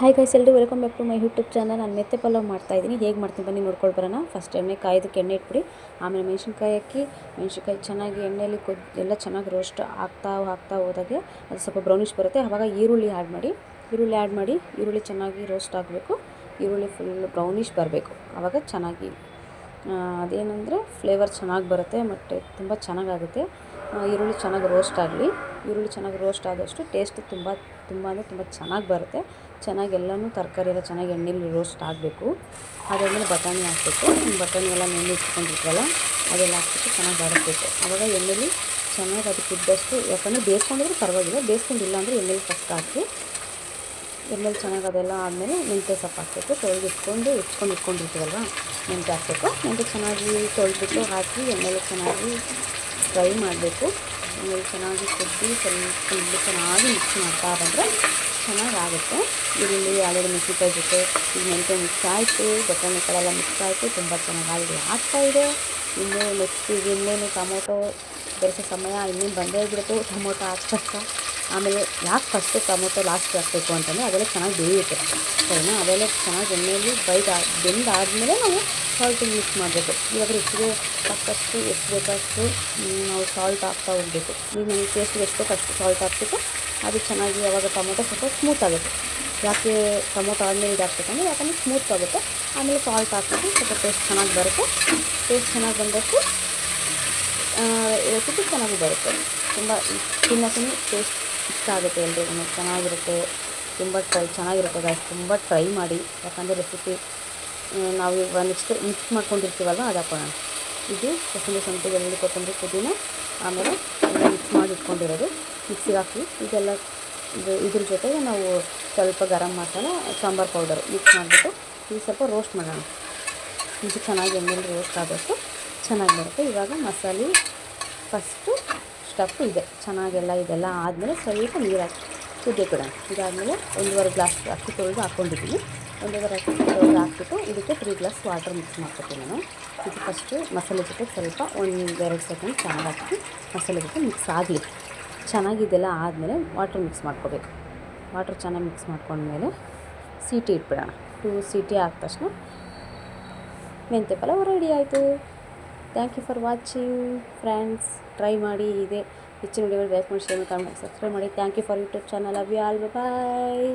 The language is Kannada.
ಹಾಯ್ ಗೈಸ್, ಎಲ್ಲರೂ welcome back to my YouTube channel. ನಾನು ಮೆತ್ತೆ ಪಲಾವ್ ಮಾಡ್ತಾಯಿದ್ದೀನಿ. ಹೇಗೆ ಮಾಡ್ತೀನಿ ಬನ್ನಿ ನೋಡ್ಕೊಂಡು ಬರೋಣ. ಫಸ್ಟ್ ಎಣ್ಣೆ ಕಾಯ್ದಕ್ಕೆ ಎಣ್ಣೆ ಇಟ್ಬಿಡಿ. ಆಮೇಲೆ ಮೆಣಸಿನ್ಕಾಯಿ ಹಾಕಿ, ಮೆಣಸಿನ್ಕಾಯಿ ಚೆನ್ನಾಗಿ ಎಣ್ಣೆಯಲ್ಲಿ ಎಲ್ಲ ಚೆನ್ನಾಗಿ ರೋಸ್ಟ್ ಆಗ್ತಾ ಹೋದಾಗೆ ಅದು ಸ್ವಲ್ಪ ಬ್ರೌನಿಷ್ ಬರುತ್ತೆ. ಆವಾಗ ಈರುಳ್ಳಿ ಆ್ಯಡ್ ಮಾಡಿ ಈರುಳ್ಳಿ ಚೆನ್ನಾಗಿ ರೋಸ್ಟ್ ಆಗಬೇಕು. ಈರುಳ್ಳಿ ಫುಲ್ ಬ್ರೌನಿಷ್ ಬರಬೇಕು. ಆವಾಗ ಚೆನ್ನಾಗಿ ಅದೇನೆಂದರೆ ಫ್ಲೇವರ್ ಚೆನ್ನಾಗಿ ಬರುತ್ತೆ ಮತ್ತು ತುಂಬ ಚೆನ್ನಾಗಾಗುತ್ತೆ. ಈರುಳ್ಳಿ ಚೆನ್ನಾಗಿ ರೋಸ್ಟ್ ಆಗಲಿ. ಈರುಳ್ಳಿ ಚೆನ್ನಾಗಿ ರೋಸ್ಟ್ ಆದಷ್ಟು ಟೇಸ್ಟ್ ತುಂಬ ಅಂದರೆ ತುಂಬ ಚೆನ್ನಾಗಿ ಬರುತ್ತೆ. ಚೆನ್ನಾಗಿ ಎಲ್ಲನೂ ತರಕಾರಿ ಎಲ್ಲ ಚೆನ್ನಾಗಿ ಎಣ್ಣೆಲಿ ರೋಸ್ಟ್ ಆಗಬೇಕು. ಅದಾದಮೇಲೆ ಬಟಾಣಿ ಹಾಕಬೇಕು. ಬಟಾಣಿ ಎಲ್ಲ ನೆನೆ ಇಟ್ಕೊಂಡಿರ್ತೀವಲ್ಲ ಅದೆಲ್ಲ ಹಾಕ್ಬಿಟ್ಟು ಚೆನ್ನಾಗಿ ಬಾಡಿಸ್ಬೇಕು. ಆವಾಗ ಎಣ್ಣೆಲಿ ಚೆನ್ನಾಗಿ ಅದಕ್ಕೆ ಇದ್ದಷ್ಟು, ಯಾಕಂದರೆ ಬೇಯಿಸ್ಕೊಂಡಿದ್ರೆ ಪರವಾಗಿಲ್ಲ, ಬೇಯಿಸ್ಕೊಂಡಿಲ್ಲ ಅಂದರೆ ಎಣ್ಣೆಲಿ ಫಸ್ಟ್ ಹಾಕಿ ಎಣ್ಣೆಲಿ ಚೆನ್ನಾಗಿ ಅದೆಲ್ಲ ಆದಮೇಲೆ ಮೆಂತ್ಯ ಸೊಪ್ಪು ಹಾಕಬೇಕು. ಇಟ್ಕೊಂಡಿರ್ತೀವಲ್ವ, ಮೆಂತ್ಯ ಹಾಕಬೇಕು. ಮೆಂತ್ಯ ಚೆನ್ನಾಗಿ ತೊಳೆದ್ಬಿಟ್ಟು ಹಾಕಿ ಎಣ್ಣೆಲಿ ಚೆನ್ನಾಗಿ ಫ್ರೈ ಮಾಡಬೇಕು. ಆಮೇಲೆ ಚೆನ್ನಾಗಿ ಕುದ್ದು ಸ್ವಲ್ಪ ಚೆನ್ನಾಗಿ ಮಿಕ್ಸ್ ಮಾಡ್ತಾ ಬಂದರೆ ಚೆನ್ನಾಗಾಗುತ್ತೆ. ಈರುಳ್ಳಿ ಆಲೂಗಡ್ಡೆ ಮೆಣಸಿನ್ಕಾಯಿ ಜೊತೆ ಈಗ ಮೆಂತ್ಯ ಮಿಕ್ಸ್ ಆಯಿತು, ಬಟಾಣಿ ಕಳೆಲ್ಲ ಮಿಕ್ಸ್ ಆಯಿತು, ತುಂಬ ಚೆನ್ನಾಗಿ ಆಲ್ರೆಡಿ ಆಗ್ತಾಯಿದೆ. ಇನ್ನೂ ನೆಕ್ಸ್ಟ್ ಈಗ ಇನ್ನೇನು ಟೊಮೊಟೊ ಬೆರೆಸೋ ಸಮಯ ಇನ್ನೇನು ಬಂದೇ ಬಿಡ್ತು. ಟೊಮೊಟೊ ಹಾಕ್ಬೇಕು. ಆಮೇಲೆ ಯಾಕೆ ಫಸ್ಟು ಟೊಮೊಟೊ ಲಾಸ್ಟ್ ಹಾಕಬೇಕು ಅಂತಂದರೆ ಅದೆಲ್ಲ ಚೆನ್ನಾಗಿ ಬೇಯುತ್ತೆ, ಸರಿನಾ? ಅದೆಲ್ಲ ಚೆನ್ನಾಗಿ ಎಣ್ಣೆಯಲ್ಲಿ ಬೆಂದಾದಮೇಲೆ ನಾವು ಸಾಲ್ಟಿಗೆ ಮಿಕ್ಸ್ ಮಾಡಬೇಕು. ಇವಾಗ ರುಚಿಗೆ ತಕ್ಕಷ್ಟು ಎಷ್ಟು ಬೇಕಷ್ಟು ನಾವು ಸಾಲ್ಟ್ ಹಾಕ್ತಾ ಹೋಗಬೇಕು. ಈಗ ನಮಗೆ ಟೇಸ್ಟಿಗೆ ಎಷ್ಟು ಬೇಕೋ ಅಷ್ಟು ಸಾಲ್ಟ್ ಹಾಕ್ಬಿಟ್ಟು ಅದು ಚೆನ್ನಾಗಿ ಆವಾಗ ಟೊಮೊಟೊ ಸ್ವಲ್ಪ ಸ್ಮೂತ್ ಆಗುತ್ತೆ. ಯಾಕೆ ಟೊಮೊಟೊ ಆದಮೇಲೆ ಇದಾಗಬೇಕಂದ್ರೆ ಯಾಕಂದರೆ ಸ್ಮೂತ್ ಆಗುತ್ತೆ. ಆಮೇಲೆ ಸಾಲ್ಟ್ ಹಾಕ್ಬಿಟ್ಟು ಸ್ವಲ್ಪ ಟೇಸ್ಟ್ ಚೆನ್ನಾಗಿ ಬರುತ್ತೆ. ಟೇಸ್ಟ್ ಚೆನ್ನಾಗಿ ಬಂದಷ್ಟು ರೆಸಿಪಿ ಚೆನ್ನಾಗಿ ಬರುತ್ತೆ. ತುಂಬ ತಿನ್ನೋಕ್ಕೂ ಟೇಸ್ಟ್ ಇಷ್ಟ ಆಗುತ್ತೆ. ಎಲ್ರಿಗೂ ಚೆನ್ನಾಗಿರುತ್ತೆ. ತುಂಬ ಚೆನ್ನಾಗಿರುತ್ತೆ ಗಾಯ್ಸ್. ತುಂಬ ಟ್ರೈ ಮಾಡಿ. ಯಾಕಂದರೆ ರೆಸಿಪಿ ನಾವು ಇವಾಗ ನೆಕ್ಸ್ಟ್ ಮಿಕ್ಸ್ ಮಾಡ್ಕೊಂಡಿರ್ತೀವಲ್ವ ಅದು ಹಾಕೋಣ. ಇದು ಕೊತ್ತಂಬರಿ, ಶುಂಠಿ, ಬೆಳ್ಳುಳ್ಳಿ, ಕೊತ್ತಂಬರಿ, ಪುದೀನ, ಆಮೇಲೆ ಎಲ್ಲ ಮಿಕ್ಸ್ ಮಾಡಿ ಇಟ್ಕೊಂಡಿರೋದು ಮಿಕ್ಸಿಗೆ ಹಾಕಿ ಇದೆಲ್ಲ ಇದ್ರ ಜೊತೆಗೆ ನಾವು ಸ್ವಲ್ಪ ಗರಂ ಮಸಾಲ, ಸಾಂಬಾರು ಪೌಡರ್ ಮಿಕ್ಸ್ ಮಾಡಿಬಿಟ್ಟು ಇದು ಸ್ವಲ್ಪ ರೋಸ್ಟ್ ಮಾಡೋಣ. ಇದು ಚೆನ್ನಾಗಿ ಎಣ್ಣೆಯಲ್ಲಿ ರೋಸ್ಟ್ ಆದಷ್ಟು ಚೆನ್ನಾಗಿ ಬರುತ್ತೆ. ಇವಾಗ ಮಸಾಲೆ ಫಸ್ಟು ಸ್ಟಫ್ ಇದೆ ಚೆನ್ನಾಗೆಲ್ಲ ಇದೆಲ್ಲ ಆದಮೇಲೆ ಸ್ವಲ್ಪ ನೀರು ಹಾಕಿ ಕುದಿಯಕ್ಕೆ ಬಿಡೋಣ. ಇದಾದಮೇಲೆ 1.5 ಗ್ಲಾಸ್ ಅಕ್ಕಿ ತೊಳೆದು ಹಾಕ್ಕೊಂಡಿದ್ದೀನಿ. 1.5 ಅಕ್ಕಿ ತೊಳೆದು ಹಾಕ್ಬಿಟ್ಟು ಇದಕ್ಕೆ 3 ಗ್ಲಾಸ್ ವಾಟರ್ ಮಿಕ್ಸ್ ಮಾಡ್ಕೊತೀನಿ ನಾನು. ಇದು ಫಸ್ಟು ಮಸಾಲೆ ಜೊತೆ ಸ್ವಲ್ಪ 1-2 ಸೆಕೆಂಡ್ ಚೆನ್ನಾಗಿ ಹಾಕಿ ಮಸಾಲೆ ಜೊತೆ ಮಿಕ್ಸ್ ಆಗಲಿ. ಚೆನ್ನಾಗಿ ಇದೆಲ್ಲ ಆದಮೇಲೆ ವಾಟರ್ ಮಿಕ್ಸ್ ಮಾಡ್ಕೋಬೇಕು. ವಾಟರ್ ಚೆನ್ನಾಗಿ ಮಿಕ್ಸ್ ಮಾಡ್ಕೊಂಡ್ಮೇಲೆ ಸೀಟಿ ಇಟ್ಬಿಡೋಣ. 2 ಸೀಟಿ ಆದ ತಕ್ಷಣ ಮೆಂತ್ಯ ಪಲಾವ್ ರೆಡಿ ಆಯಿತು. Thank you for watching friends. Try ಮಾಡಿ. ಇದೆ ಹೆಚ್ಚಿನ ವಿಡಿಯೋಗಳು ಲೈಕ್ ಮಾಡಿ, ಶೇರ್ ಮಾಡಿ, ಕಮೆಂಟ್ ಮಾಡಿ, ಸಬ್ಸ್ಕ್ರೈಬ್ ಮಾಡಿ. Thank you for YouTube channel. Love you all. Bye.